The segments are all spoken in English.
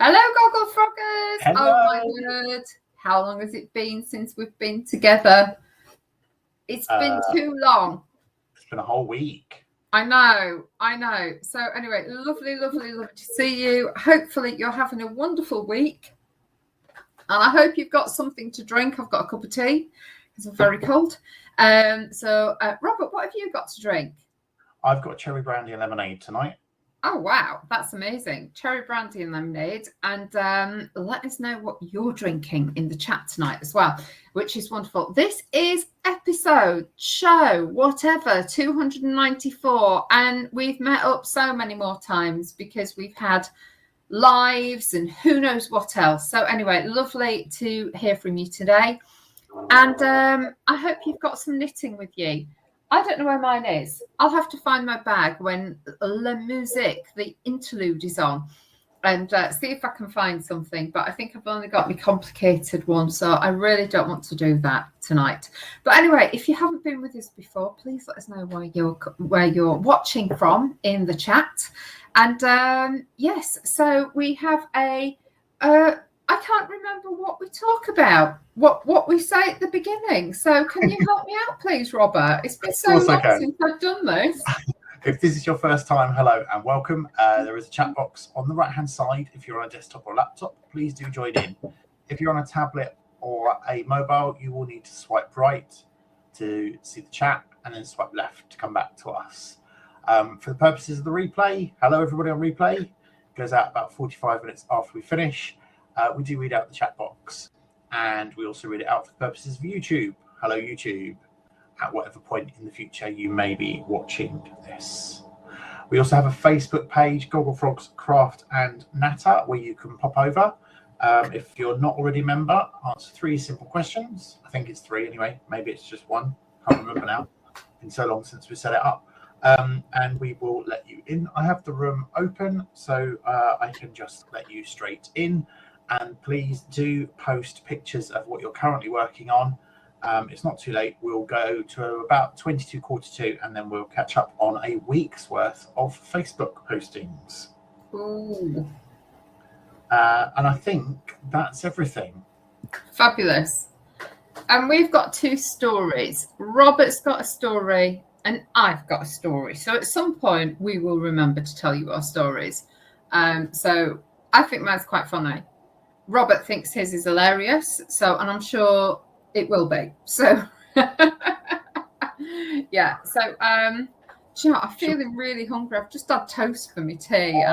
Hello, Gogglefrogs. Hello. Oh my word. How long has it been since we've been together? It's been too long. It's been a whole week. I know. So anyway, lovely to see you. Hopefully you're having a wonderful week. And I hope you've got something to drink. I've got a cup of tea because I'm very cold. So Robert, what have you got to drink? I've got cherry brandy and lemonade tonight. Oh, wow. That's amazing. Cherry brandy and lemonade. And let us know what you're drinking in the chat tonight as well, which is wonderful. This is show, whatever, 294. And we've met up so many more times because we've had lives and who knows what else. So anyway, lovely to hear from you today. And I hope you've got some knitting with you. I don't know where mine is. I'll have to find my bag when La Musique, the interlude, is on and see if I can find something. But I think I've only got my complicated one, so I really don't want to do that tonight. But anyway, if you haven't been with us before, please let us know where you're watching from in the chat. And yes, so we have I can't remember what we talk about, what we say at the beginning. So can you help me out, please, Robert? It's been so long since I've done this. If this is your first time, hello and welcome. There is a chat box on the right-hand side. If you're on a desktop or a laptop, please do join in. If you're on a tablet or a mobile, you will need to swipe right to see the chat and then swipe left to come back to us. For the purposes of the replay, hello everybody on replay. It goes out about 45 minutes after we finish. We do read out the chat box and we also read it out for the purposes of YouTube. Hello, YouTube, at whatever point in the future you may be watching this. We also have a Facebook page, Gogglefrogs Craft and Natter, where you can pop over. If you're not already a member, answer 3 simple questions. I think it's 3 anyway. Maybe it's just 1. Can't remember now. It's been so long since we set it up. And we will let you in. I have the room open, so I can just let you straight in. And please do post pictures of what you're currently working on. It's not too late. We'll go to about 22 quarter to, and then we'll catch up on a week's worth of Facebook postings. Ooh. And I think that's everything. Fabulous. And we've got 2 stories. Robert's got a story and I've got a story. So at some point we will remember to tell you our stories. So I think mine's quite funny. Robert thinks his is hilarious. And I'm sure it will be. So yeah. So you know, I'm feeling really hungry. I've just had toast for my tea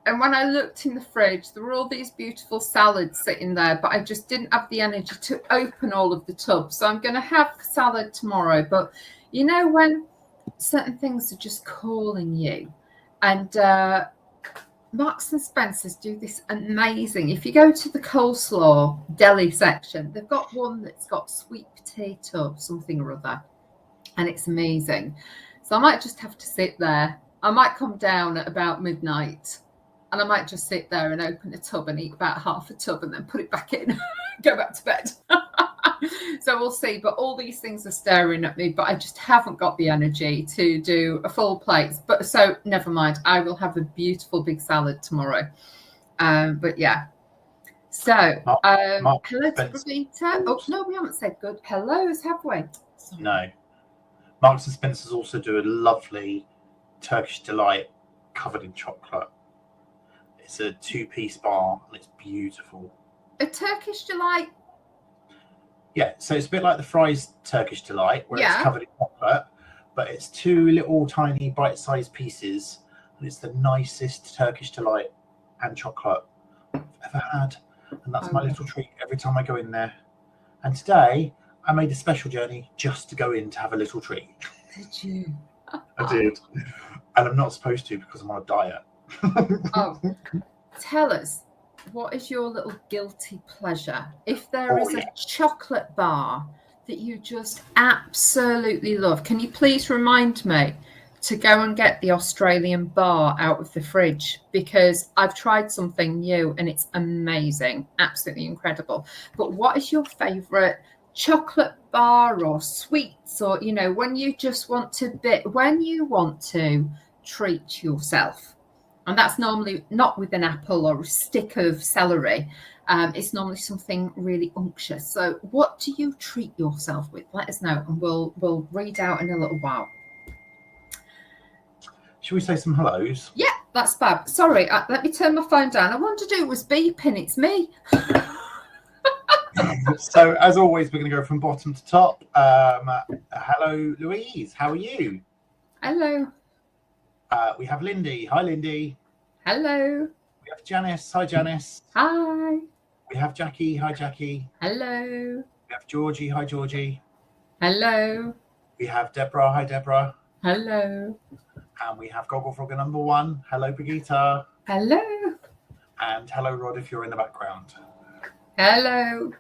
and when I looked in the fridge, there were all these beautiful salads sitting there, but I just didn't have the energy to open all of the tubs. So I'm going to have salad tomorrow. But you know, when certain things are just calling you, and Marks and Spencer's do this amazing. If you go to the coleslaw deli section, they've got one that's got sweet potato, something or other, and it's amazing. So I might just have to sit there. I might come down at about midnight. And I might just sit there and open a tub and eat about half a tub and then put it back in, go back to bed. So we'll see. But all these things are staring at me, but I just haven't got the energy to do a full plate. But so never mind. I will have a beautiful big salad tomorrow. But yeah. So hello to Ravita. Oh, no, we haven't said good hellos, have we? Sorry. No. Marks and Spencer's also do a lovely Turkish delight covered in chocolate. It's a 2-piece bar and it's beautiful. A Turkish delight? Yeah, so it's a bit like the Fry's Turkish delight where it's covered in chocolate, but it's 2 little tiny bite-sized pieces and it's the nicest Turkish delight and chocolate I've ever had. And that's my little treat every time I go in there. And today I made a special journey just to go in to have a little treat. Did you? I did. And I'm not supposed to because I'm on a diet. Oh, tell us, what is your little guilty pleasure? If there is a chocolate bar that you just absolutely love, can you please remind me to go and get the Australian bar out of the fridge? Because I've tried something new and it's amazing, absolutely incredible. But what is your favorite chocolate bar or sweets, or you know, when you just want to treat yourself? And that's normally not with an apple or a stick of celery. It's normally something really unctuous. So what do you treat yourself with? Let us know, and we'll read out in a little while. Should we say some hellos? Yeah, that's fab. Sorry, let me turn my phone down. I wanted to do it was beeping. It's me. So, as always, we're going to go from bottom to top. Hello, Louise. How are you? Hello. We have Lindy. Hi, Lindy. Hello. We have Janice. Hi, Janice. Hi. We have Jackie. Hi, Jackie. Hello. We have Georgie. Hi, Georgie. Hello. We have Deborah. Hi, Deborah. Hello. And we have Gogglefrog number 1. Hello, Brigitte. Hello. And hello, Rod, if you're in the background. Hello.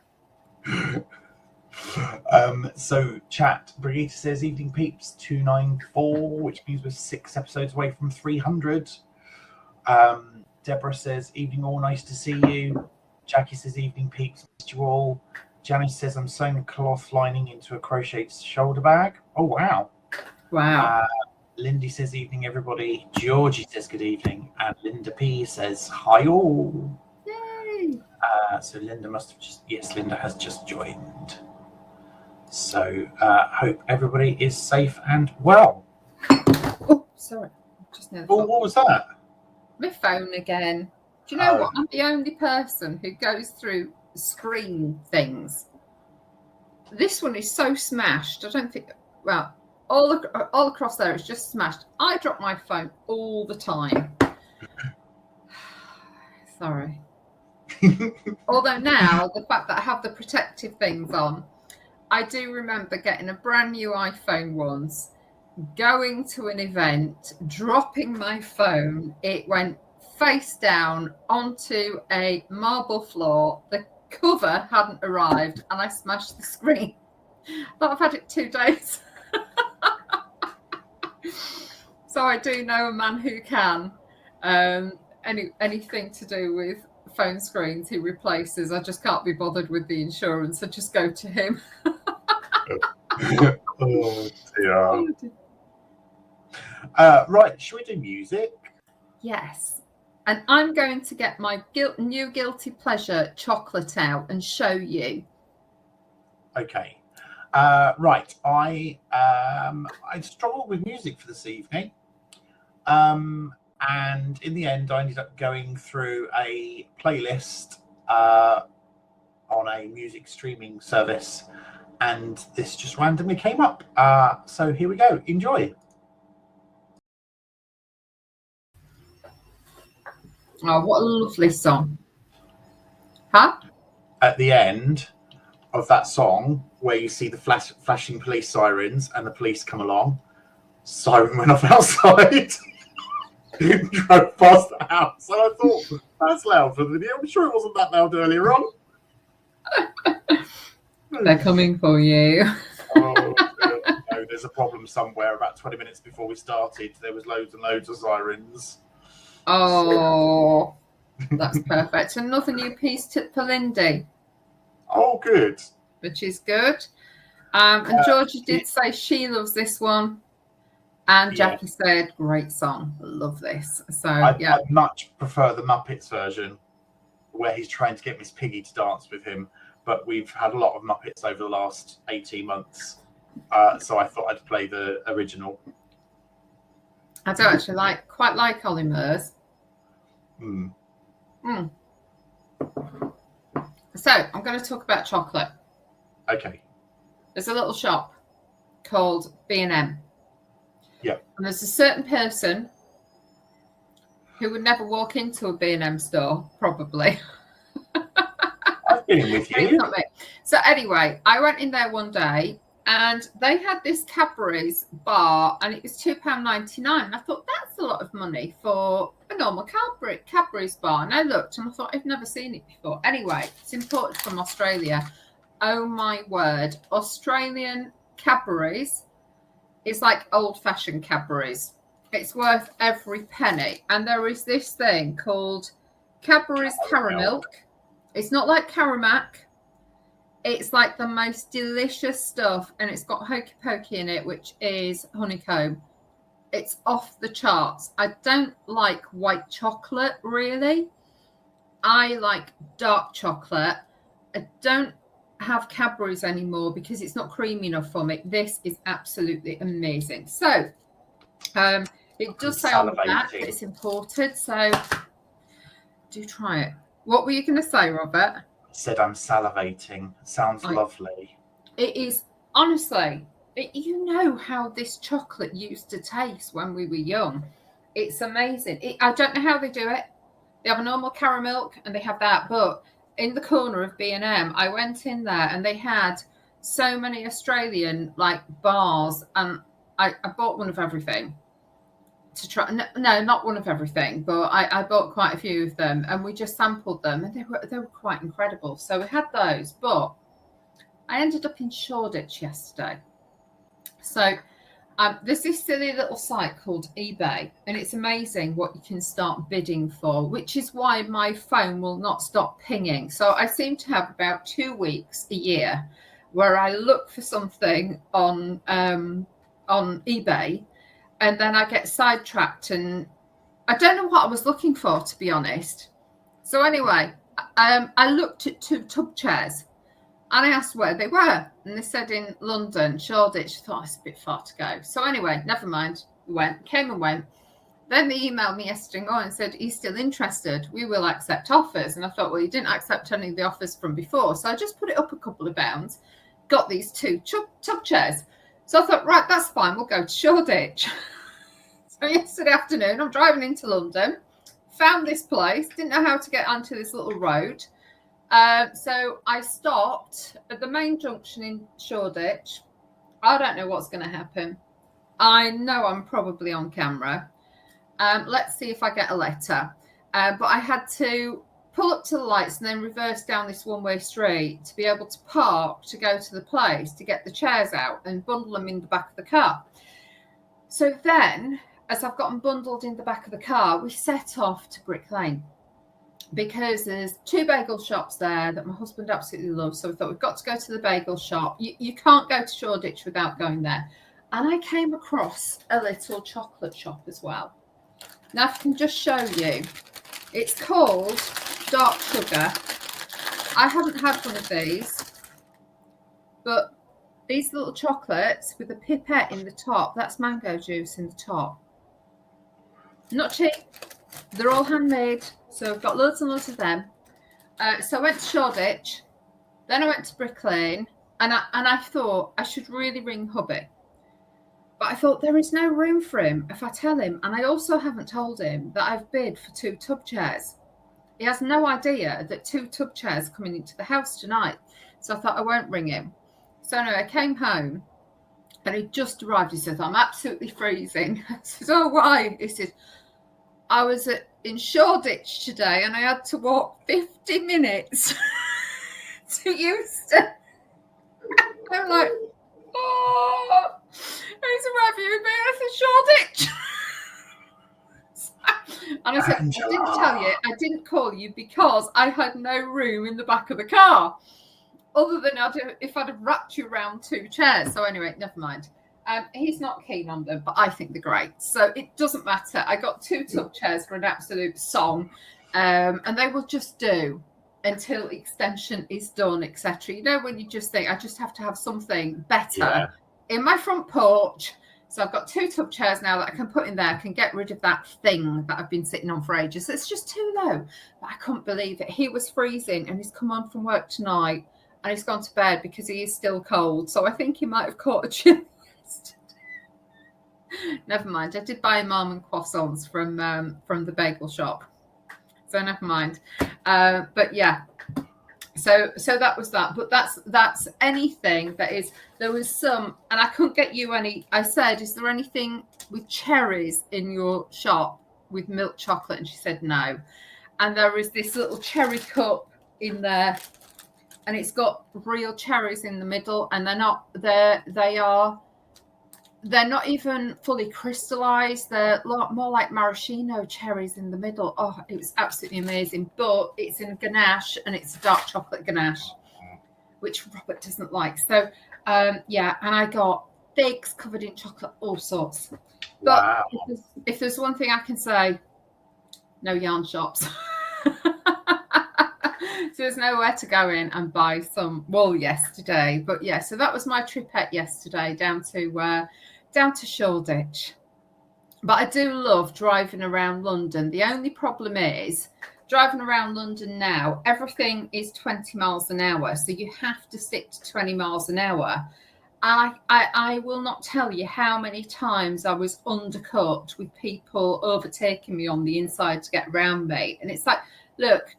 So chat, Brigitte says evening peeps 294, which means we're 6 episodes away from 300. Deborah says evening all, nice to see you. Jackie says evening peeps, missed you all. Janice says I'm sewing a cloth lining into a crocheted shoulder bag. Oh wow. Lindy says evening everybody. Georgie says good evening, and Linda P says hi all. Yay. So Linda must have Linda has just joined. So hope everybody is safe and well. Oh, sorry. What was that? My phone again. Do you know what? I'm the only person who goes through screen things. This one is so smashed. I don't think. Well, all across there, it's just smashed. I drop my phone all the time. Sorry. Although now, the fact that I have the protective things on, I do remember getting a brand new iPhone once, going to an event, dropping my phone. It went face down onto a marble floor. The cover hadn't arrived, and I smashed the screen. But I've had it 2 days. So I do know a man who can. Anything to do with phone screens he replaces. I just can't be bothered with the insurance. I just go to him. Oh dear. Right, should we do music? Yes. And I'm going to get my new guilty pleasure chocolate out and show you. Okay. Right. I struggled with music for this evening. And in the end, I ended up going through a playlist on a music streaming service, and this just randomly came up. So here we go. Enjoy. Oh, what a lovely song. Huh? At the end of that song, where you see the flashing police sirens and the police come along, siren went off outside. Drove past the house, and I thought, that's loud for the video. I'm sure it wasn't that loud earlier on. They're coming for you. Oh, no, there's a problem somewhere. About 20 minutes before we started, there was loads and loads of sirens. Oh, that's perfect. Another new piece for Lindy. Oh, good. Which is good. And Georgie did say she loves this one. And Jackie said, great song. Love this. So, I'd much prefer the Muppets version, where he's trying to get Miss Piggy to dance with him. But we've had a lot of Muppets over the last 18 months. So I thought I'd play the original. I do actually quite like Ollie Murs. So I'm going to talk about chocolate. Okay. There's a little shop called B&M. Yeah. And there's a certain person who would never walk into a B&M store, probably. I've been with you. It's not me. So anyway, I went in there one day and they had this Cadbury's bar and it was £2.99. And I thought, that's a lot of money for a normal Cadbury's bar. And I looked and I thought, I've never seen it before. Anyway, it's imported from Australia. Oh my word. Australian Cadbury's is like old-fashioned Cadbury's. It's worth every penny. And there is this thing called Cadbury's Caramilk. It's not like Caramac. It's like the most delicious stuff. And it's got hokey pokey in it, which is honeycomb. It's off the charts. I don't like white chocolate, really. I like dark chocolate. I don't have Cadbury's anymore because it's not creamy enough for me. This is absolutely amazing. So it does say on the back that it's imported, so do try it. What were you going to say, Robert? I said I'm salivating. Sounds lovely. It is, honestly, you know how this chocolate used to taste when we were young. It's amazing. I don't know how they do it. They have a normal caramel and they have that, but in the corner of B&M, I went in there and they had so many Australian like bars, and I bought one of everything to try. No, not one of everything, but I bought quite a few of them, and we just sampled them, and they were quite incredible. So we had those, but I ended up in Shoreditch yesterday. So there's this silly little site called eBay, and it's amazing what you can start bidding for, which is why my phone will not stop pinging. So I seem to have about 2 weeks a year where I look for something on eBay, and then I get sidetracked, and I don't know what I was looking for, to be honest. So anyway, I looked at 2 tub chairs. And I asked where they were, and they said in London, Shoreditch. I thought it's a bit far to go. So anyway, never mind. We came and went. Then they emailed me yesterday and said, are you still interested? We will accept offers. And I thought, well, you didn't accept any of the offers from before. So I just put it up a couple of pounds, got these 2 tub chairs. So I thought, right, that's fine. We'll go to Shoreditch. So yesterday afternoon, I'm driving into London, found this place, didn't know how to get onto this little road. So I stopped at the main junction in Shoreditch. I don't know what's going to happen. I know I'm probably on camera. Let's see if I get a letter. But I had to pull up to the lights and then reverse down this one-way street to be able to park to go to the place to get the chairs out and bundle them in the back of the car. So then, as I've got them bundled in the back of the car, we set off to Brick Lane, because there's 2 bagel shops there that my husband absolutely loves. So we thought, we've got to go to the bagel shop. You can't go to Shoreditch without going there. And I came across a little chocolate shop as well. Now, if I can just show you, it's called Dark Sugar. I haven't had one of these, but these little chocolates with a pipette in the top, that's mango juice in the top. Not cheap. They're all handmade. So I've got loads and loads of them. So I went to Shoreditch, then I went to Brick Lane, and I thought I should really ring hubby. But I thought there is no room for him if I tell him. And I also haven't told him that I've bid for 2 tub chairs. He has no idea that 2 tub chairs are coming into the house tonight. So I thought I won't ring him. So anyway, I came home and he just arrived. He said, I'm absolutely freezing. I said, oh, why? He said, I was in Shoreditch today and I had to walk 50 minutes to Euston. I'm like, oh, who's arriving with me? I said, Shoreditch. And I said, Angela, I didn't tell you, I didn't call you because I had no room in the back of the car, other than if I'd have wrapped you around 2 chairs. So anyway, never mind. He's not keen on them, but I think they're great. So it doesn't matter. I got 2 tub chairs for an absolute song, and they will just do until extension is done, etc. You know, when you just think, I just have to have something better in my front porch. So I've got 2 tub chairs now that I can put in there. I can get rid of that thing that I've been sitting on for ages. It's just too low. But I couldn't believe it. He was freezing and he's come on from work tonight and he's gone to bed because he is still cold. So I think he might have caught a chill. Never mind. I did buy him almond croissants from the bagel shop, so never mind. But yeah, so that was that. But that's anything that is. There was some, and I couldn't get you any. I said, is there anything with cherries in your shop with milk chocolate? And she said no. And there is this little cherry cup in there, and it's got real cherries in the middle, and they're not there. They're not even fully crystallized. They're more like maraschino cherries in the middle. Oh, it was absolutely amazing. But it's in a ganache, and it's a dark chocolate ganache, which Robert doesn't like. So, and I got figs covered in chocolate, all sorts. But Wow. if there's one thing I can say, no yarn shops. So there's nowhere to go in and buy some wool yesterday. But yeah, so that was my tripette yesterday down to Shoreditch. But I do love driving around London. The only problem is driving around London now, everything is 20 miles an hour. So you have to stick to 20 miles an hour. I will not tell you how many times I was undercut with people overtaking me on the inside to get around me. And it's like, look,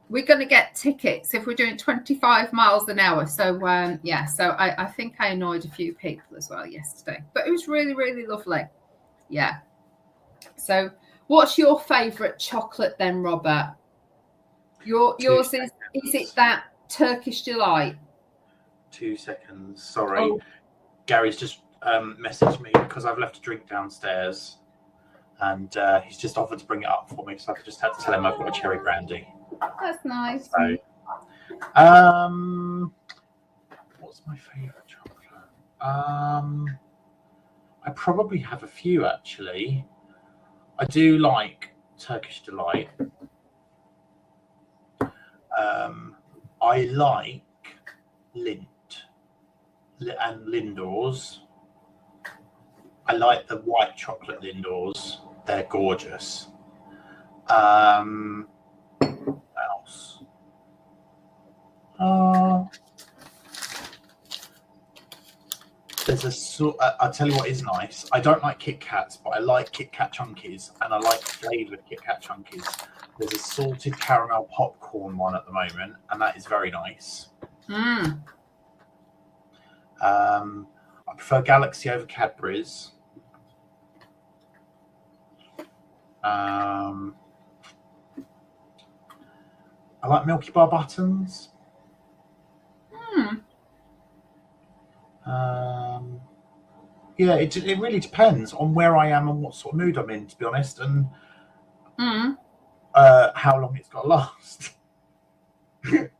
we're going to get tickets if we're doing 25 miles an hour. So, so I think I annoyed a few people as well yesterday. But it was really, really lovely. Yeah. So what's your favourite chocolate then, Robert? Yours is it that Turkish Delight? 2 seconds. Sorry. Oh. Gary's just messaged me because I've left a drink downstairs and he's just offered to bring it up for me. So I just had to tell him I've got a cherry brandy. That's nice. So, what's my favourite chocolate? I probably have a few actually. I do like Turkish Delight. I like Lindt and Lindors. I like the white chocolate Lindors. They're gorgeous. What else? There's I'll tell you what is nice. I don't like Kit Kats, but I like Kit Kat Chunkies, and I like flavoured Kit Kat Chunkies. There's a salted caramel popcorn one at the moment, and that is very nice. I prefer Galaxy over Cadbury's. I like Milky Bar buttons. Yeah, it really depends on where I am and what sort of mood I'm in, to be honest, and how long it's got to last. If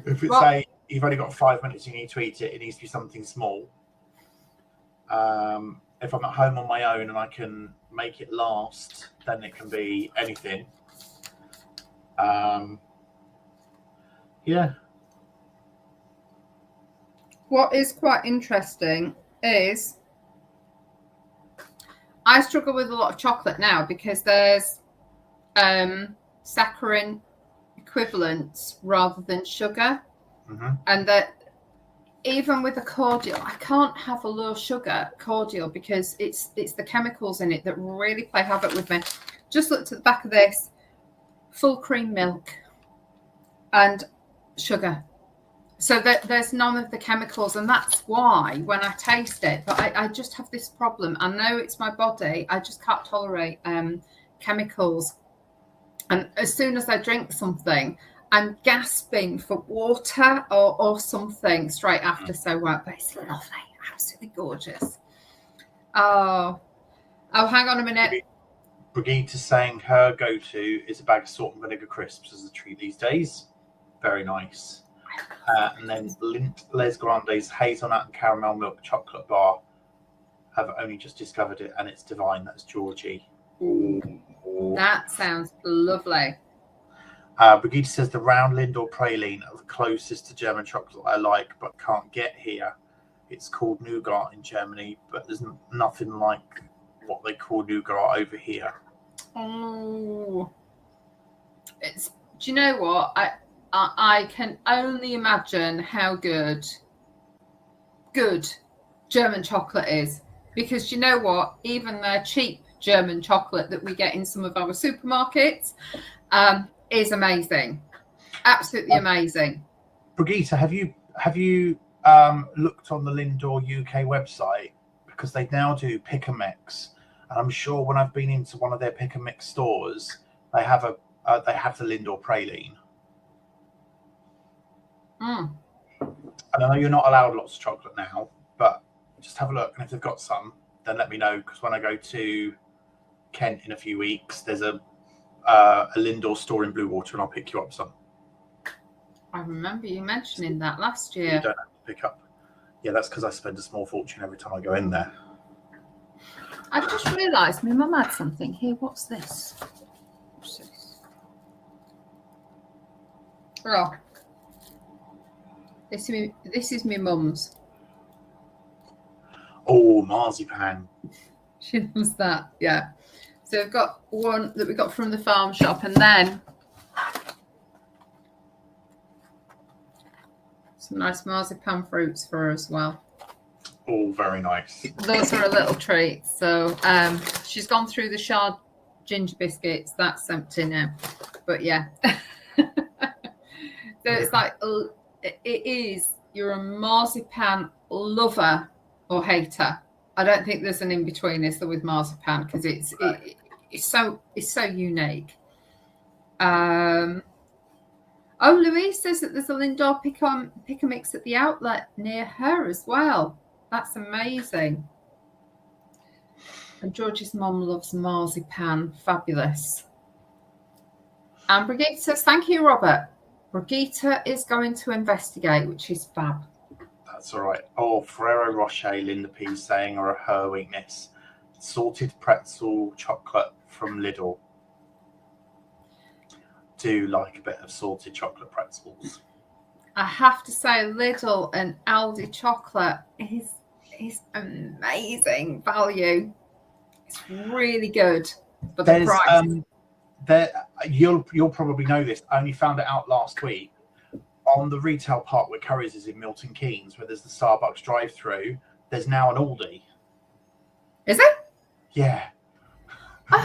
it's say you've only got 5 minutes, you need to eat it. It needs to be something small. If I'm at home on my own and I can make it last, then it can be anything. Yeah. What is quite interesting is I struggle with a lot of chocolate now because there's saccharin equivalents rather than sugar. And that even with a cordial, I can't have a low sugar cordial because it's the chemicals in it that really play havoc with me. Just looked at the back of this, full cream milk and sugar. So there's none of the chemicals, and that's why when I taste it, but I just have this problem. I know it's my body. I just can't tolerate chemicals. And as soon as I drink something, I'm gasping for water or something straight after. So but it's lovely, absolutely gorgeous. Oh, hang on a minute. Brigitta's saying her go-to is a bag of salt and vinegar crisps as a treat these days. Very nice. And then Lindt Les Grandes hazelnut and caramel milk chocolate bar. Have only just discovered it and it's divine. That's Georgie. Ooh. That sounds lovely. Brigitte says the round Lindor praline are the closest to German chocolate I like, but can't get here. It's called nougat in Germany, but there's nothing like what they call nougat over here. Oh, do you know what? I can only imagine how good German chocolate is, because you know what? Even the cheap German chocolate that we get in some of our supermarkets is amazing, absolutely amazing. Brigitte, have you looked on the Lindor UK website, because they now do pick and mix, and I'm sure when I've been into one of their pick and mix stores, they have the Lindor praline. And I know you're not allowed lots of chocolate now, but just have a look, and if they've got some, then let me know, because when I go to Kent in a few weeks, there's a Lindor store in Bluewater, and I'll pick you up some. I remember you mentioning that last year. You don't have to pick up Yeah, that's because I spend a small fortune every time I go in there. I've just realised my mum had something here. What's this? What's this? Oh, this is my mum's. Oh, marzipan. She loves that. Yeah. So we've got one that we got from the farm shop, and then some nice marzipan fruits for her as well. Oh, very nice. Those are a little treat. So she's gone through the shard ginger biscuits. That's empty now. But yeah. So it's like, it is, you're a marzipan lover or hater. I don't think there's an in-between this with marzipan, because it's so unique. Louise says that there's a Lindor pick a mix at the outlet near her as well. That's amazing. And George's mum loves marzipan. Fabulous. And Brigitte says, thank you, Robert. Brigitte is going to investigate, which is fab. That's all right. Oh, Ferrero Rocher, Linda P saying, are her weakness. Salted pretzel chocolate from Lidl. Do like a bit of salted chocolate pretzels. I have to say, Lidl and Aldi chocolate is amazing value. It's really good, but the price. You'll probably know this. I only found it out last week. On the retail park where Curry's is in Milton Keynes, where there's the Starbucks drive-through, there's now an Aldi. Is it? Yeah.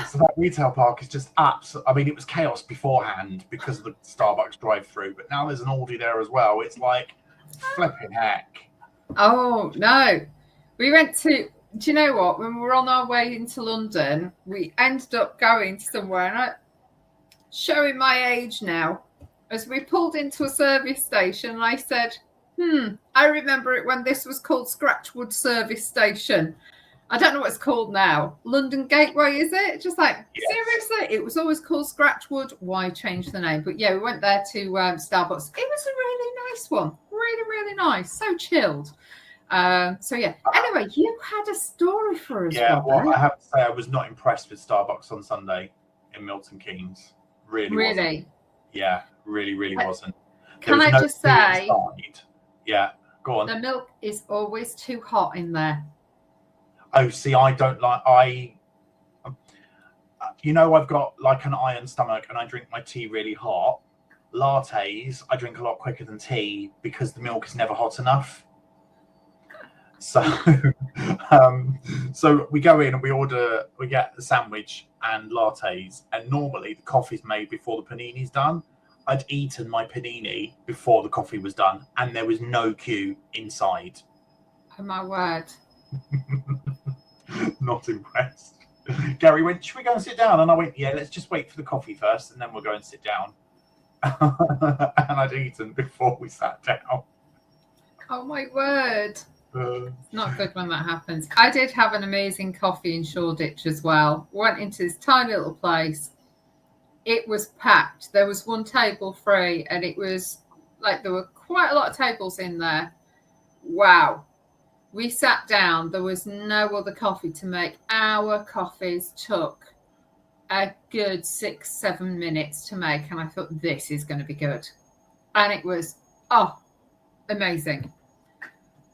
So that retail park is just absolute. I mean, it was chaos beforehand because of the Starbucks drive-through, but now there's an Aldi there as well. It's like flipping heck. Oh no, we went to. Do you know what? When we were on our way into London, we ended up going to somewhere, and showing my age now, as we pulled into a service station, and I said, I remember it when this was called Scratchwood Service Station. I don't know what it's called now. London Gateway, is it? Just like, yes. Seriously? It was always called Scratchwood. Why change the name? But yeah, we went there to Starbucks. It was a really nice one. Really, really nice. So chilled. So yeah. Anyway, you had a story for us. Yeah, Robert. Well, I have to say I was not impressed with Starbucks on Sunday in Milton Keynes. Really? Wasn't. Yeah, really wasn't. Can I just say? Yeah, go on. The milk is always too hot in there. Oh, see, I don't like. I've got like an iron stomach, and I drink my tea really hot. Lattes, I drink a lot quicker than tea because the milk is never hot enough. So, so we go in and we get a sandwich and lattes, and normally the coffee's made before the panini's done. I'd eaten my panini before the coffee was done, and there was no queue inside. Oh my word. Not impressed. Gary went, should we go and sit down? And I went, yeah, let's just wait for the coffee first, and then we'll go and sit down. And I'd eaten before we sat down. Oh my word. Not good when that happens. I did have an amazing coffee in Shoreditch as well. Went into this tiny little place. It was packed. There was one table free, and it was like there were quite a lot of tables in there. Wow. We sat down. There was no other coffee to make. Our coffees took a good 6-7 minutes to make, and I thought, this is going to be good. And it was, amazing.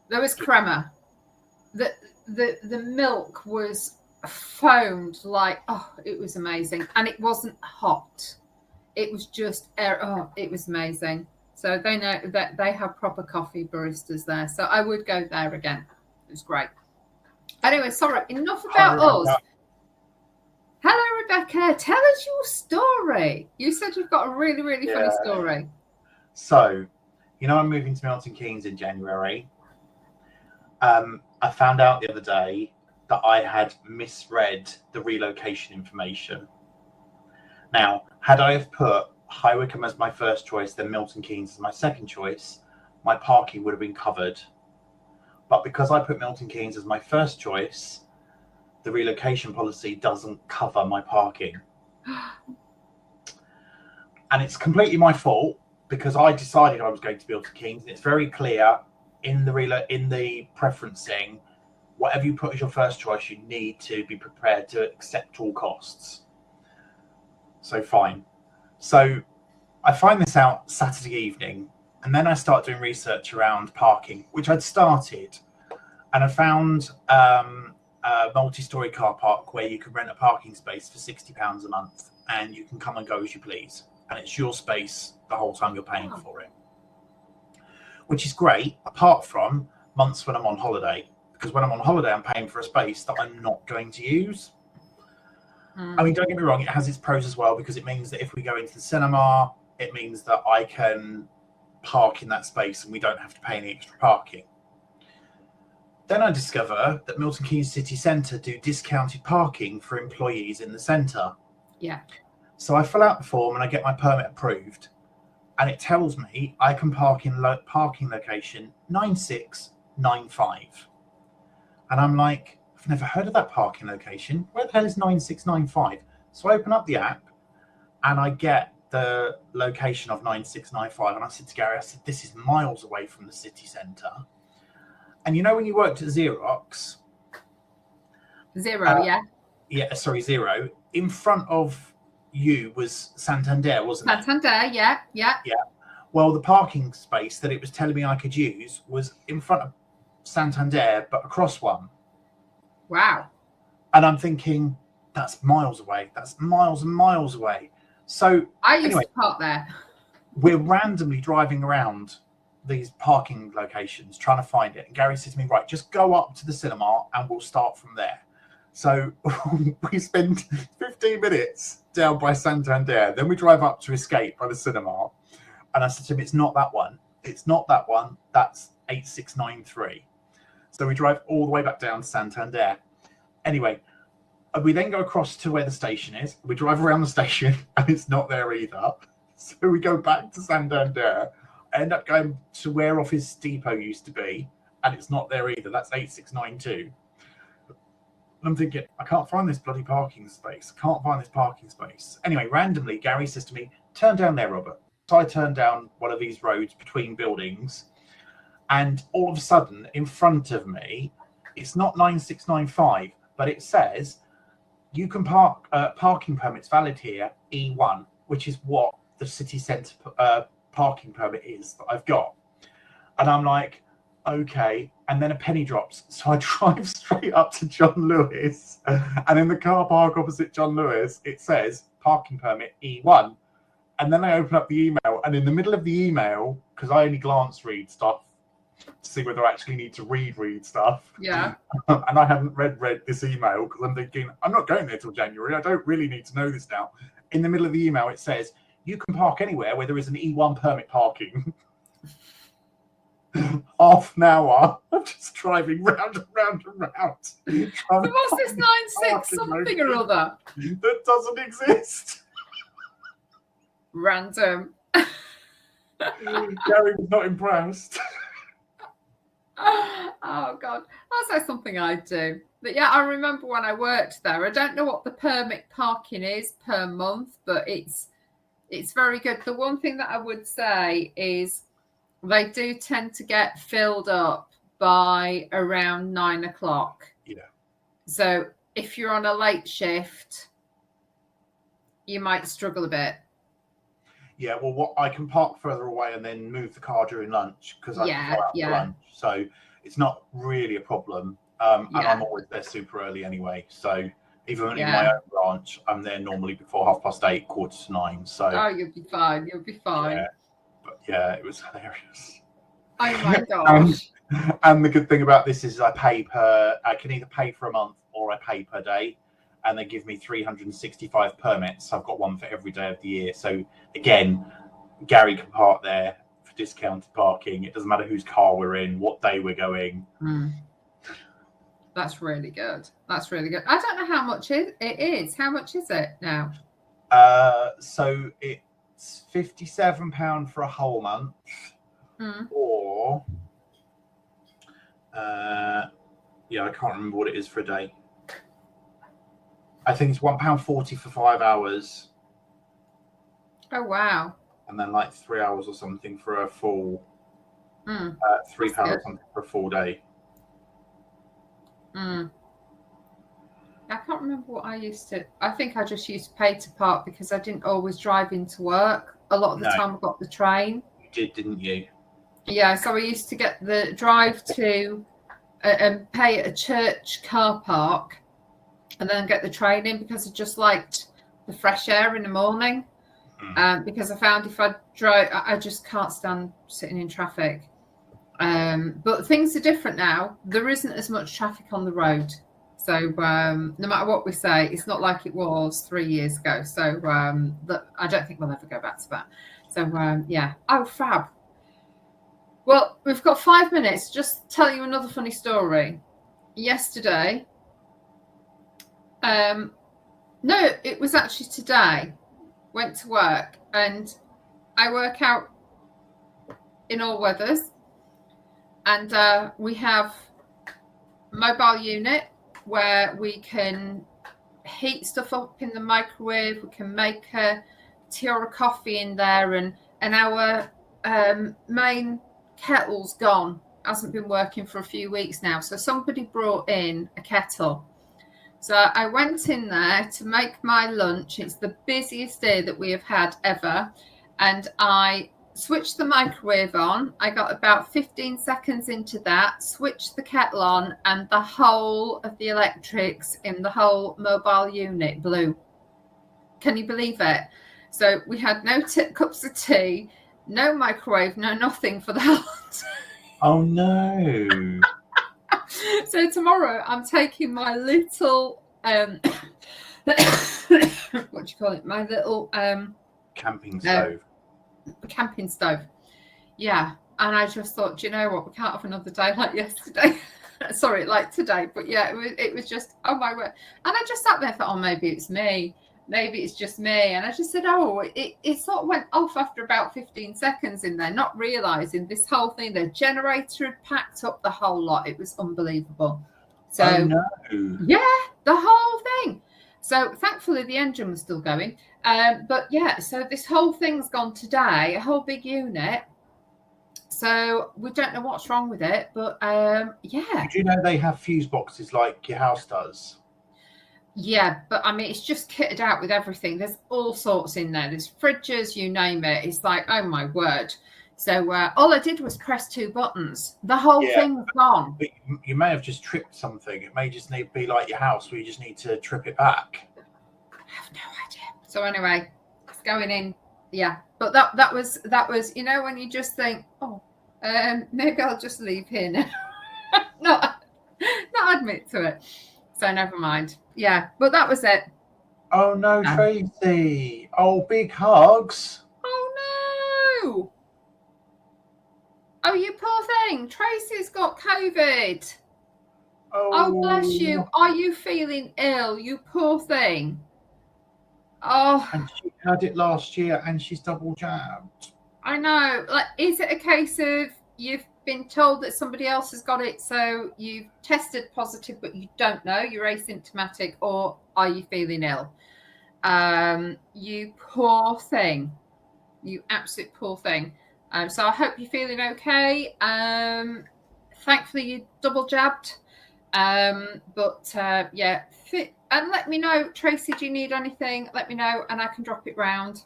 There was crema. The milk was foamed like, it was amazing. And it wasn't hot. It was just air. It was amazing. So they know that they have proper coffee baristas there. So I would go there again. It was great. Anyway, sorry, enough about us. Hello, Rebecca. Tell us your story. You said you've got a really, really funny story. So, I'm moving to Milton Keynes in January. I found out the other day that I had misread the relocation information. Now, had I have put High Wycombe as my first choice, then Milton Keynes as my second choice, my parking would have been covered. But because I put Milton Keynes as my first choice, the relocation policy doesn't cover my parking. And it's completely my fault because I decided I was going to Milton Keynes, and it's very clear in the preferencing, whatever you put as your first choice, you need to be prepared to accept all costs. So fine. So I find this out Saturday evening, and then I start doing research around parking, which I'd started, and I found a multi-story car park where you can rent a parking space for £60 a month, and you can come and go as you please, and it's your space the whole time you're paying for it, which is great, apart from months when I'm on holiday, because when I'm on holiday, I'm paying for a space that I'm not going to use. I mean, don't get me wrong, it has its pros as well, because it means that if we go into the cinema, it means that I can park in that space and we don't have to pay any extra parking. Then I discover that Milton Keynes City Centre do discounted parking for employees in the centre. Yeah. So I fill out the form and I get my permit approved, and it tells me I can park in parking location 9695. And I'm like, I've never heard of that parking location. Where the hell is 9695? So I open up the app and I get the location of 9695. And I said to Gary, I said, this is miles away from the city centre. And you know, when you worked at Xerox? Zero, yeah. Yeah, sorry, Zero. In front of you was Santander, wasn't it? Santander, yeah. Well, the parking space that it was telling me I could use was in front of Santander, but across one. Wow. And I'm thinking, that's miles away. That's miles and miles away. So I used to park there. We're randomly driving around these parking locations trying to find it. And Gary said to me, right, just go up to the cinema and we'll start from there. So we spend 15 minutes down by Santander. Then we drive up to Escape by the cinema. And I said to him, it's not that one. It's not that one. That's 8693. So we drive all the way back down to Santander. Anyway, we then go across to where the station is. We drive around the station and it's not there either. So we go back to Santander. I end up going to where Office Depot used to be, and it's not there either. That's 8692. And I'm thinking, I can't find this bloody parking space. I can't find this parking space. Anyway, randomly, Gary says to me, turn down there, Robert. So I turn down one of these roads between buildings, and all of a sudden, in front of me, it's not 9695, but it says, you can park, parking permits valid here, E1, which is what the city centre parking permit is that I've got. And I'm like, okay. And then a penny drops. So I drive straight up to John Lewis. And in the car park opposite John Lewis, it says parking permit E1. And then I open up the email. And in the middle of the email, because I only glance read stuff to see whether I actually need to read stuff. Yeah. And I haven't read this email because I'm thinking, I'm not going there till January. I don't really need to know this now. In the middle of the email, it says, you can park anywhere where there is an E1 permit parking. Half an hour of just driving round and round and round. So what's this 96 something or other? That doesn't exist. Random. Gary was not impressed. Oh God, that's like something I do. But yeah, I remember when I worked there. I don't know what the permit parking is per month, but it's very good. The one thing that I would say is they do tend to get filled up by around 9 o'clock. Yeah. So if you're on a late shift, you might struggle a bit. Yeah, well, what I can park further away and then move the car during lunch because I can go out for lunch. So it's not really a problem. And I'm always there super early anyway. So even in my own branch, I'm there normally before 8:30, 8:45. So you'll be fine. You'll be fine. Yeah, but yeah, it was hilarious. Oh my gosh! And the good thing about this is I can either pay for a month or I pay per day, and they give me 365 permits. I've got one for every day of the year. So again, Gary can park there for discounted parking. It doesn't matter whose car we're in, what day we're going. That's really good. That's really good. I don't know how much it is. How much is it now? So it's £57 for a whole month, or I can't remember what it is for a day. I think it's £1.40 for 5 hours. Oh wow! And then like 3 hours or something for a full Mm. £3 or something for a full day. Mm. I can't remember what I used to. I think I just used to pay to park because I didn't always drive into work. A lot of the time I got the train. You did, didn't you? Yeah, so I used to get the drive to and pay at a church car park and then get the train in because I just liked the fresh air in the morning. Because I found if I drove, I just can't stand sitting in traffic. But things are different now. There isn't as much traffic on the road. So no matter what we say, it's not like it was 3 years ago. So I don't think we'll ever go back to that. So yeah. Oh, fab. Well, we've got 5 minutes. Just tell you another funny story. Yesterday, no, it was actually today. Went to work, and I work out in all weathers, and we have a mobile unit where we can heat stuff up in the microwave. We can make a tea or a coffee in there, and our main kettle's gone. Hasn't been working for a few weeks now, so somebody brought in a kettle. So I went in there to make my lunch. It's the busiest day that we have had ever, and I switched the microwave on. I got about 15 seconds into that, switched the kettle on, and the whole of the electrics in the whole mobile unit blew. Can you believe it? So we had no cups of tea, no microwave, no nothing for the whole day. Oh no. So tomorrow I'm taking my little what do you call it? My little camping stove. Camping stove. Yeah. And I just thought, do you know what? We can't have another day like yesterday. Sorry, like today. But yeah, it was just, oh my word. And I just sat there and thought, oh, maybe it's me. Maybe it's just me. And I just said, oh, it sort of went off after about 15 seconds in there, not realizing this whole thing, the generator had packed up the whole lot. It was unbelievable. So, oh no. Yeah, the whole thing. So thankfully the engine was still going. But yeah, so this whole thing's gone today, a whole big unit. So we don't know what's wrong with it, but yeah. Do you know they have fuse boxes like your house does? Yeah, but I mean, it's just kitted out with everything. There's all sorts in there. There's fridges, you name it. It's like, oh my word. So all I did was press 2 buttons. The whole thing's gone. But you may have just tripped something. It may just need to be like your house where you just need to trip it back. I have no idea. So anyway, it's going in. Yeah, but that was you know when you just think, oh, maybe I'll just leave here now. not admit to it. So never mind. Yeah, but that was it. Oh no, Tracy. Oh, big hugs. Oh no. Oh, you poor thing. Tracy's got COVID. Oh, bless you. Are you feeling ill? You poor thing. Oh. And she had it last year and she's double jabbed. I know. Like, is it a case of you've been told that somebody else has got it, so you've tested positive, but you don't know, you're asymptomatic, or are you feeling ill? You poor thing. You absolute poor thing. So I hope you're feeling okay. Thankfully, you double jabbed. But yeah, and let me know, Tracy, do you need anything? Let me know, and I can drop it round.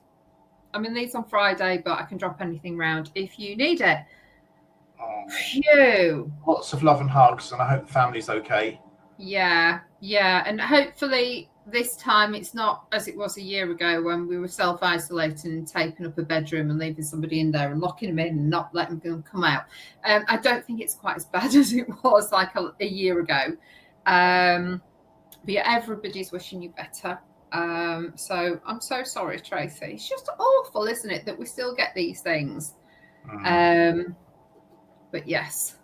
I'm in these on Friday, but I can drop anything round if you need it. Phew. Lots of love and hugs, and I hope the family's okay. Yeah, and hopefully this time it's not as it was a year ago when we were self-isolating and taping up a bedroom and leaving somebody in there and locking them in and not letting them come out. I don't think it's quite as bad as it was like a year ago. But yeah, everybody's wishing you better. So I'm so sorry, Tracy. It's just awful, isn't it, that we still get these things? But yes.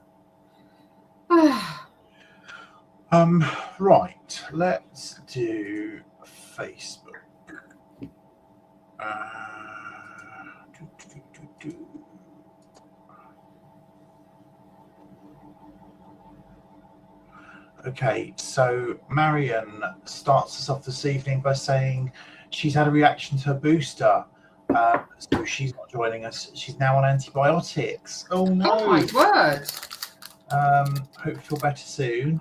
Right, let's do Facebook. Okay, so Marion starts us off this evening by saying she's had a reaction to her booster. So she's not joining us. She's now on antibiotics. Oh no! Oh my word! Hope you feel better soon.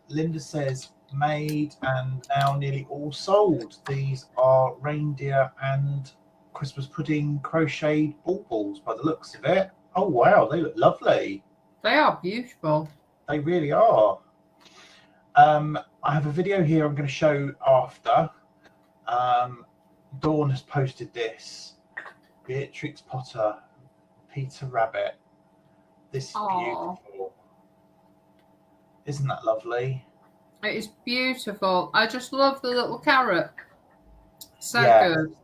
Linda says made and now nearly all sold. These are reindeer and Christmas pudding crocheted baubles by the looks of it. Oh wow, they look lovely. They are beautiful. They really are. I have a video here I'm going to show after. Dawn has posted this. Beatrix Potter, Peter Rabbit. This is beautiful. Isn't that lovely? It is beautiful. I just love the little carrot. So good.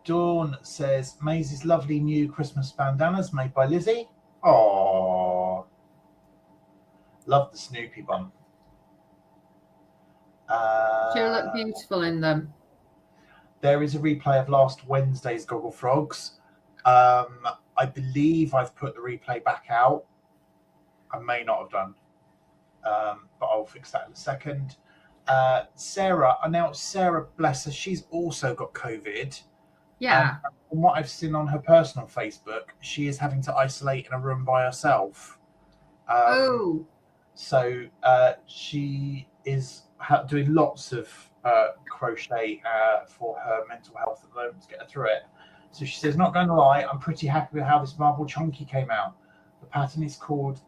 Dawn says Maisie's lovely new Christmas bandanas made by Lizzie. Oh, love the Snoopy one. She'll look beautiful in them. There is a replay of last Wednesday's Gogglefrogs. I believe I've put the replay back out. I may not have done, but I'll fix that in a second. Sarah, bless her, she's also got COVID. Yeah. From what I've seen on her personal Facebook, she is having to isolate in a room by herself. So she is doing lots of crochet for her mental health at the moment to get her through it. So she says, not going to lie, I'm pretty happy with how this marble chunky came out. The pattern is called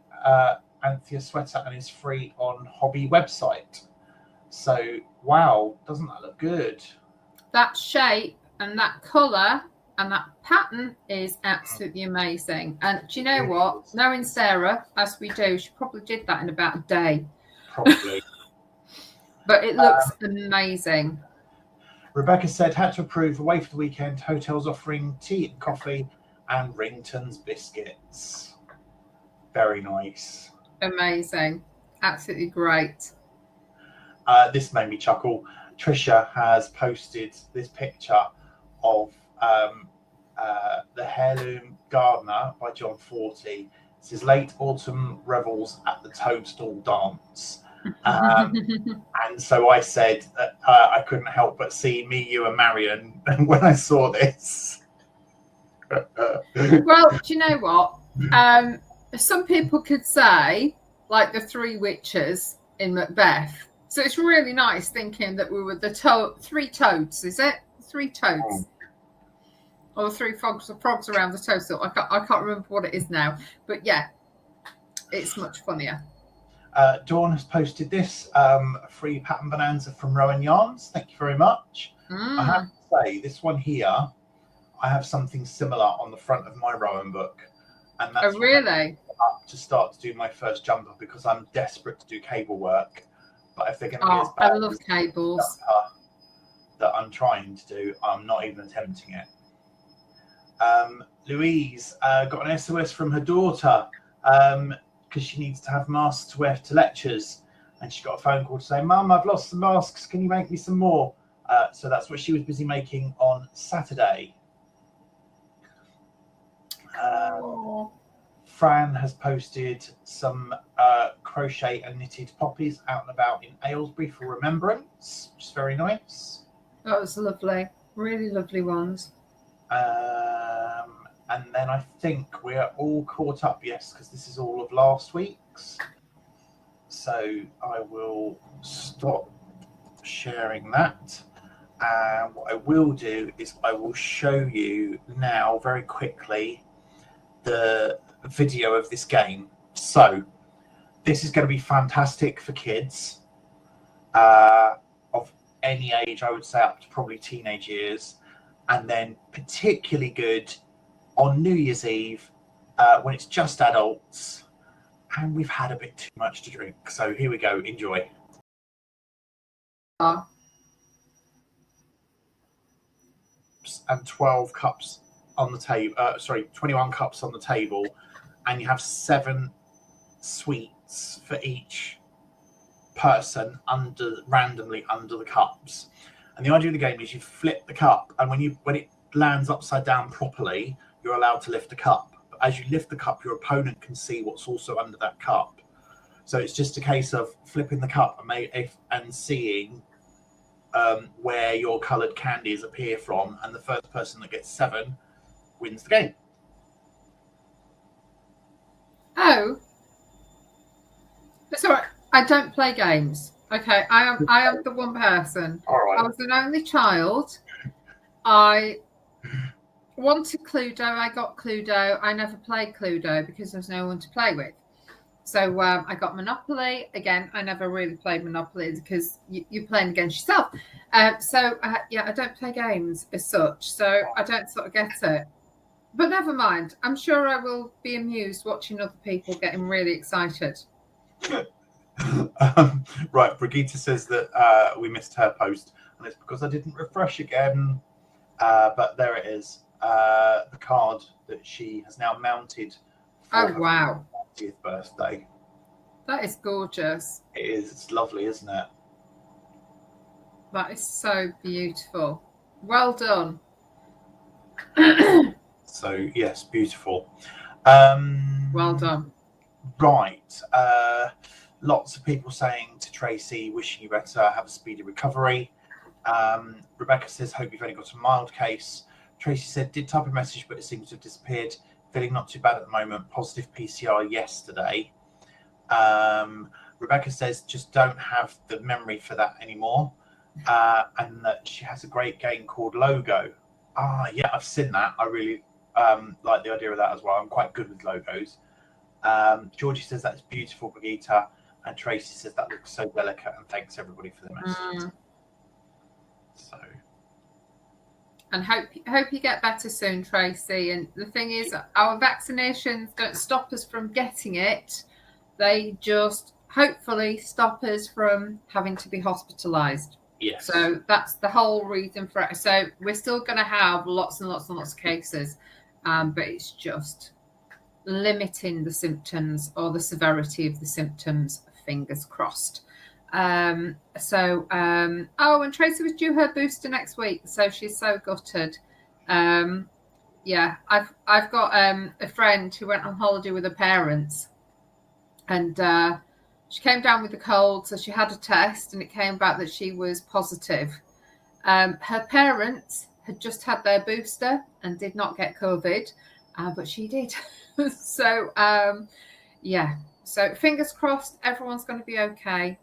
Anthea Sweater and is free on Hobby website. So, wow, doesn't that look good? That shape and that colour and that pattern is absolutely amazing. And do you know what? Knowing Sarah, as we do, she probably did that in about a day. Probably. But it looks amazing. Rebecca said, had to approve away for the weekend. Hotels offering tea and coffee and Rington's biscuits. Very nice. Amazing. Absolutely great. This made me chuckle. Trisha has posted this picture of The Heirloom Gardener by John Forty. It says late autumn revels at the Toadstool Dance. And so I said that I couldn't help but see me, you and Marion when I saw this. Well, do you know what? Some people could say, like the three witches in Macbeth. So it's really nice thinking that we were the three toads, is it? Three toads. Or the three frogs around the toadstool. I can't remember what it is now. But yeah, it's much funnier. Dawn has posted this free pattern bonanza from Rowan Yarns. Thank you very much. I have to say, this one here, I have something similar on the front of my Rowan book. And that's really? Up to start to do my first jumper because I'm desperate to do cable work. But if they're going to be as bad I love cables that I'm trying to do, I'm not even attempting it. Louise got an SOS from her daughter because she needs to have masks to wear to lectures, and she got a phone call to say, Mum, I've lost some masks, can you make me some more? So that's what she was busy making on Saturday. Fran has posted some crochet and knitted poppies out and about in Aylesbury for remembrance, which is very nice. That was lovely. Really lovely ones. And then I think we're all caught up, yes, because this is all of last week's. So I will stop sharing that. And what I will do is I will show you now very quickly the video of this game. So this is going to be fantastic for kids of any age, I would say up to probably teenage years, and then particularly good on New Year's Eve when it's just adults and we've had a bit too much to drink. So here we go, enjoy. And 12 cups on the table, 21 cups on the table, and you have 7 sweets for each person randomly under the cups. And the idea of the game is you flip the cup, and when it lands upside down properly, you're allowed to lift the cup. But as you lift the cup, your opponent can see what's also under that cup. So it's just a case of flipping the cup and seeing where your coloured candies appear from, and the first person that gets 7 wins the game. Oh, that's all right. I don't play games. Okay, I am the one person. All right. I was an only child. I wanted Cluedo. I got Cluedo. I never played Cluedo because there was no one to play with. So I got Monopoly. Again, I never really played Monopoly because you're playing against yourself. Yeah, I don't play games as such. So I don't sort of get it. But never mind. I'm sure I will be amused watching other people getting really excited. Right, Brigitte says that we missed her post, and it's because I didn't refresh again. But there it is, the card that she has now mounted for her Wow. 40th birthday. That is gorgeous. It is. It's lovely, isn't it? That is so beautiful. Well done. So, yes, beautiful. Well done. Right. Lots of people saying to Tracy, wishing you better, have a speedy recovery. Rebecca says, hope you've only got a mild case. Tracy said, did type a message, but it seems to have disappeared. Feeling not too bad at the moment. Positive PCR yesterday. Rebecca says, just don't have the memory for that anymore. And that she has a great game called Logo. Yeah, I've seen that. I really like the idea of that as well. I'm quite good with logos. Georgie says, that's beautiful, Brigitte. And Tracy says, that looks so delicate. And thanks everybody for the messages. So, and hope you get better soon, Tracy. And the thing is, our vaccinations don't stop us from getting it. They just hopefully stop us from having to be hospitalized. yes. So that's the whole reason for it. So we're still going to have lots and lots and lots of cases, but it's just limiting the symptoms or the severity of the symptoms. Fingers crossed. And Tracy was due her booster next week, so she's so gutted. Yeah, I've got a friend who went on holiday with her parents, and she came down with a cold, so she had a test, and it came back that she was positive. Her parents had just had their booster and did not get COVID, but she did. So yeah, so fingers crossed, everyone's going to be okay.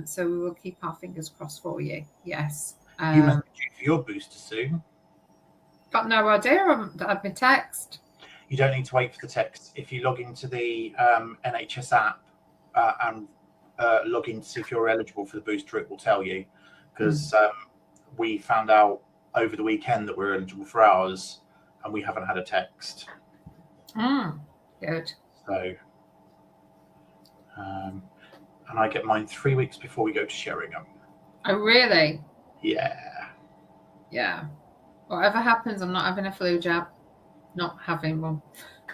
So we will keep our fingers crossed for you. Yes. You must be due for your booster soon. Got no idea. I haven't had my text. You don't need to wait for the text. If you log into the NHS app and log in to see if you're eligible for the booster, it will tell you. Because we found out over the weekend that we're eligible for ours, and we haven't had a text. Good. So, and I get mine 3 weeks before we go to Sheringham. Oh, really? Yeah. Yeah. Whatever happens, I'm not having a flu jab. Not having one.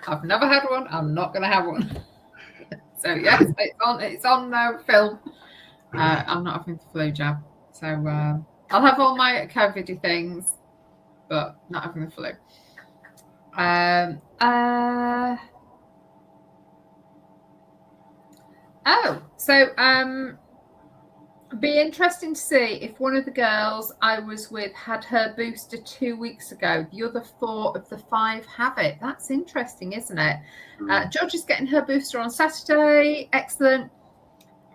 I've never had one. I'm not going to have one. So yes, it's on film. I'm not having the flu jab. So I'll have all my COVID things, but not having the flu. Be interesting to see if one of the girls I was with had her booster 2 weeks ago. The other 4 of the 5 have it. That's interesting, isn't it? George is getting her booster on Saturday. Excellent.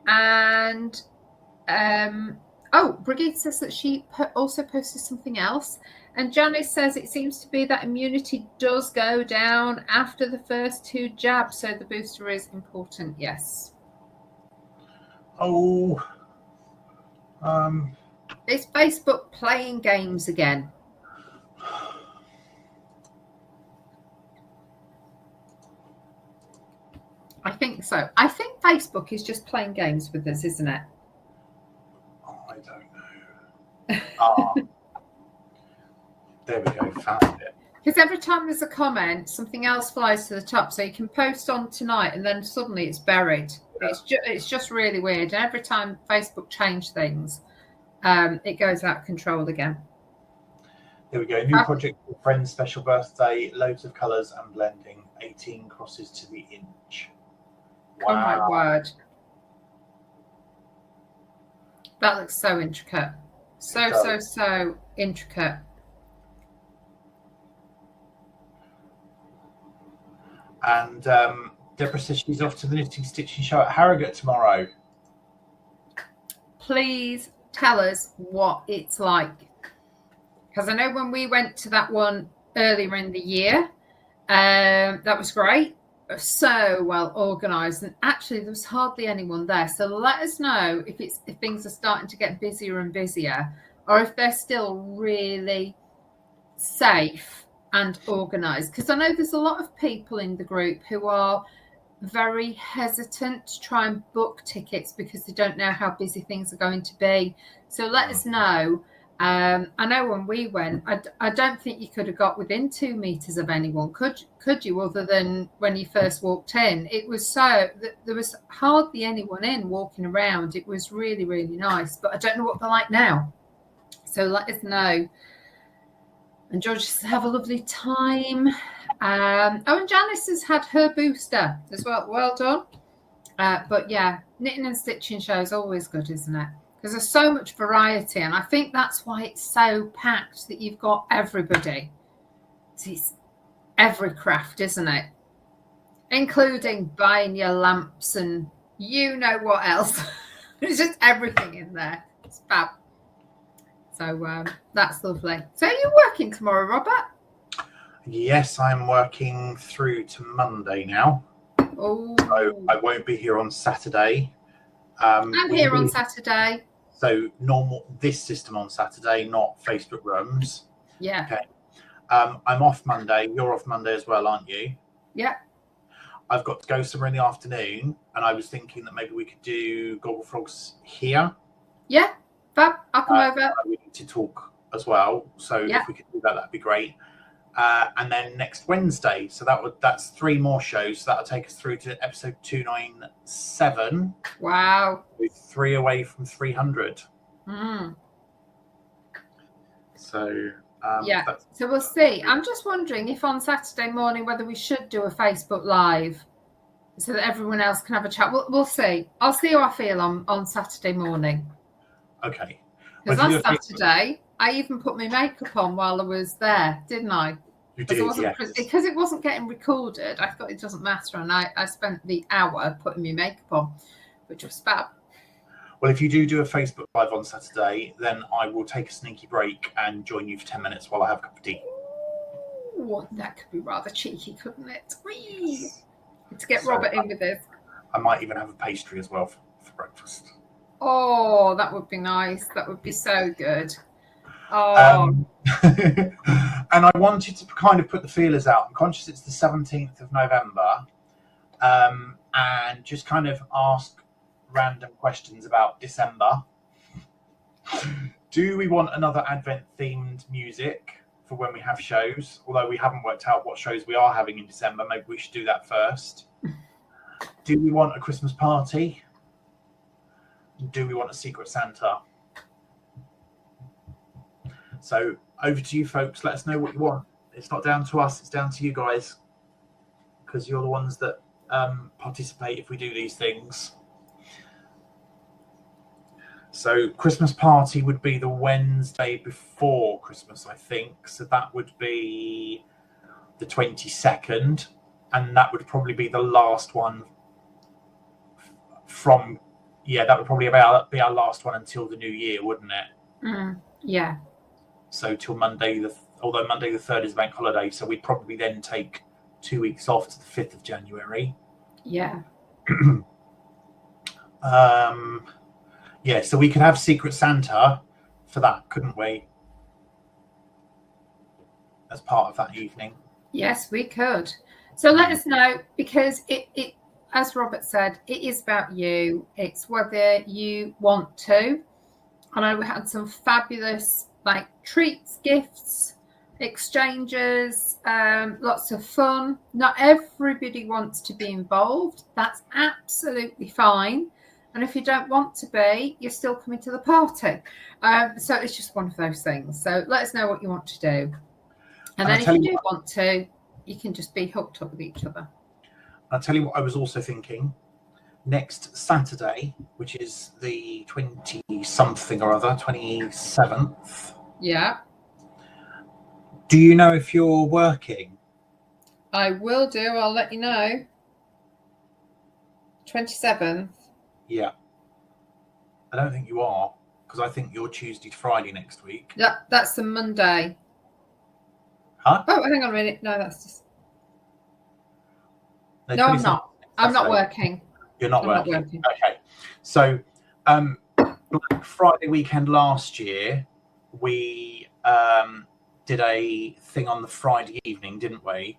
And Brigitte says that she also posted something else. And Janice says it seems to be that immunity does go down after the first 2 jabs. So the booster is important. Yes. Oh. Is Facebook playing games again? I think so. I think Facebook is just playing games with us, isn't it? Oh, I don't know. There we go. Found it. Because every time there's a comment, something else flies to the top. So you can post on tonight, and then suddenly it's buried. Yeah. It's just really weird. And every time Facebook change things, it goes out of control again. There we go. New project for friend's special birthday. Loads of colours and blending. 18 crosses to the inch. Wow. Oh my word. That looks so intricate. So intricate. And Deborah says she's off to the knitting stitching show at Harrogate tomorrow. Please tell us what it's like, because I know when we went to that one earlier in the year, that was great. So well organised, and actually there was hardly anyone there. So let us know if things are starting to get busier and busier, or if they're still really safe and organised. Because I know there's a lot of people in the group who are very hesitant to try and book tickets because they don't know how busy things are going to be. So let us know. I know when we went, I don't think you could have got within 2 meters of anyone, could you, other than when you first walked in? It was there was hardly anyone in walking around. It was really, really nice, but I don't know what they're like now. So let us know. And George says, have a lovely time. And Janice has had her booster as well. Well done. But yeah, knitting and stitching show is always good, isn't it? Because there's so much variety, and I think that's why it's so packed, that you've got everybody. It's every craft, isn't it? Including buying your lamps and you know what else. There's just everything in there. It's fab. So that's lovely. So are you working tomorrow, Robert? Yes, I'm working through to Monday now. Oh. So I won't be here on Saturday. I'm here on Saturday. So this system on Saturday, not Facebook rooms. Yeah. Okay. I'm off Monday. You're off Monday as well, aren't you? Yeah. I've got to go somewhere in the afternoon, and I was thinking that maybe we could do Gogglefrogs here. Yeah. Fab. I'll come over. We need to talk as well. So if we could do that, that'd be great. And then next Wednesday, so that's 3 more shows. So that'll take us through to episode 297. Wow. With 3 away from 300. So so we'll see. I'm just wondering if on Saturday morning whether we should do a Facebook Live so that everyone else can have a chat. We'll see. I'll see how I feel on Saturday morning. Okay. Because last Saturday, I even put my makeup on while I was there, didn't I? You did, yes. Because it wasn't getting recorded, I thought it doesn't matter. And I spent the hour putting my makeup on, which was fab. Well, if you do a Facebook Live on Saturday, then I will take a sneaky break and join you for 10 minutes while I have a cup of tea. Ooh, that could be rather cheeky, couldn't it? Whee! To get Robert in with this. I might even have a pastry as well for breakfast. Oh, that would be nice. That would be so good. Oh. And I wanted to kind of put the feelers out. I'm conscious it's the 17th of November, and just kind of ask random questions about December. Do we want another Advent-themed music for when we have shows? Although we haven't worked out what shows we are having in December, maybe we should do that first. Do we want a Christmas party? Do we want a Secret Santa? So over to you folks. Let us know what you want. It's not down to us. It's down to you guys, because you're the ones that participate if we do these things. So Christmas party would be the Wednesday before Christmas, I think. So that would be the 22nd. And that would probably be the last one from... Yeah, that would probably be our last one until the new year, wouldn't it? Yeah. So till Monday, although Monday the 3rd is a bank holiday, so we'd probably then take 2 weeks off to the 5th of January. Yeah. Yeah, so we could have Secret Santa for that, couldn't we? As part of that evening. Yes, we could. So let us know, because it as Robert said, it is about you. It's whether you want to. I know we had some fabulous treats, gifts, exchanges, lots of fun. Not everybody wants to be involved. That's absolutely fine. And if you don't want to be, you're still coming to the party. So it's just one of those things. So let us know what you want to do. And then if you do want to, you can just be hooked up with each other. I'll tell you what I was also thinking. next Saturday, which is the 20-something or other, 27th. Yeah. Do you know if you're working? I will do. I'll let you know. 27th. Yeah. I don't think you are, because I think you're Tuesday to Friday next week. That's the Monday. Huh? Oh, hang on a minute. No, that's just... No, I'm not. I'm not working. You're not I'm working. not working. Okay. So, Black Friday weekend last year, we did a thing on the Friday evening, didn't we?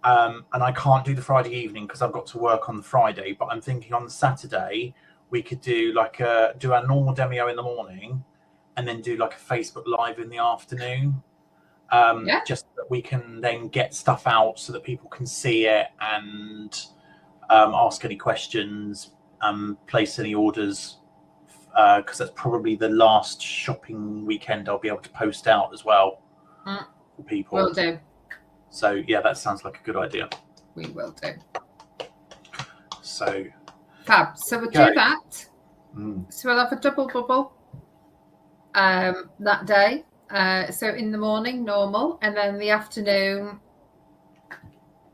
And I can't do the Friday evening because I've got to work on the Friday. But I'm thinking on the Saturday we could do do our normal demo in the morning, and then do like a Facebook Live in the afternoon. Yeah. Just that we can then get stuff out so that people can see it and ask any questions, place any orders, because that's probably the last shopping weekend I'll be able to post out as well for people. Will do. So yeah, that sounds like a good idea. We will do. So fab. So we'll do that. So we'll have a double bubble that day. So in the morning, normal, and then the afternoon,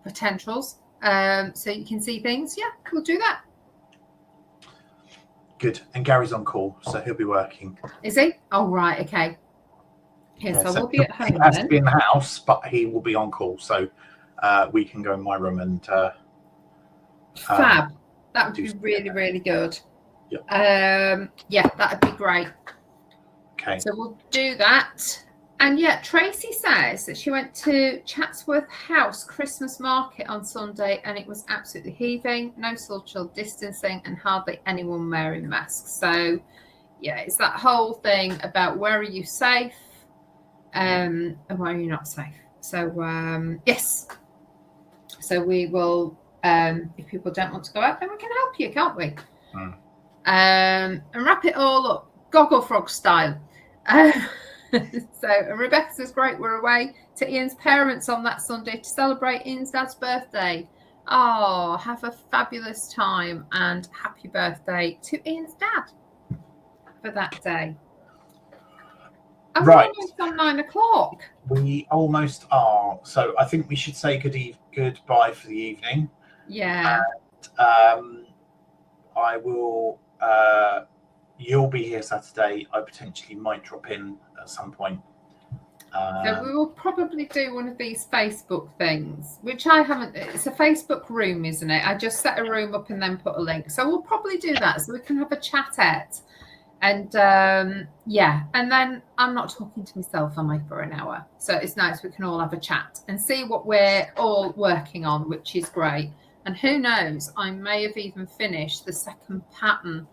potentials. So you can see things. Yeah, we'll do that. Good. And Gary's on call, so he'll be working. Is he? Oh, right. Okay. Yes, Yeah, I so will be at home. He has to be in the house, but he will be on call, so we can go in my room and fab. That would be really, really good. Yeah. Yeah, that'd be great. Okay. So we'll do that. And yeah, Tracy says that she went to Chatsworth House Christmas market on Sunday and it was absolutely heaving, no social distancing and hardly anyone wearing masks. So yeah, it's that whole thing about where are you safe and where are you not safe. So yes. So we will, if people don't want to go out, then we can help you, can't we? And wrap it all up, Gogglefrog style. So Rebecca says, great, we're away to Ian's parents on that Sunday to celebrate Ian's dad's birthday. Oh, have a fabulous time and happy birthday to Ian's dad for that day. And right. We're almost on 9 o'clock. We almost are. So I think we should say goodbye for the evening. Yeah. And, I will... you'll be here Saturday. I potentially might drop in at some point. So we will probably do one of these Facebook things, which I haven't. It's a Facebook room, isn't it? I just set a room up and then put a link. So we'll probably do that so we can have a chat at. And yeah, and then I'm not talking to myself, am I, for an hour? So it's nice we can all have a chat and see what we're all working on, which is great. And who knows, I may have even finished the second pattern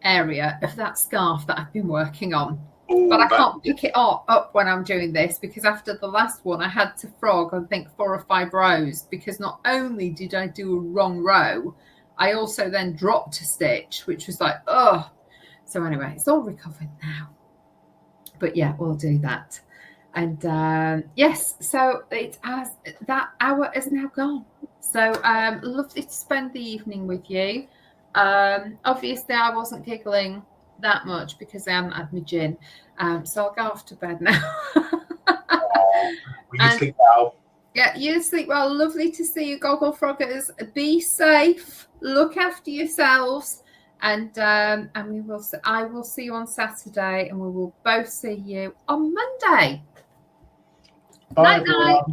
area of that scarf that I've been working on. But I can't pick it up when I'm doing this because after the last one I had to frog, I think, 4 or 5 rows because not only did I do a wrong row, I also then dropped a stitch, which was like, oh. So anyway, it's all recovered now. But yeah, we'll do that. And yes, so it's as that hour is now gone. So lovely to spend the evening with you. Obviously I wasn't giggling that much because I haven't had my gin. So I'll go off to bed now. Will you sleep well? Yeah, you sleep well. Lovely to see you, Gogglefroggers. Be safe. Look after yourselves. And we will. I will see you on Saturday, and we will both see you on Monday. Bye, Night, night.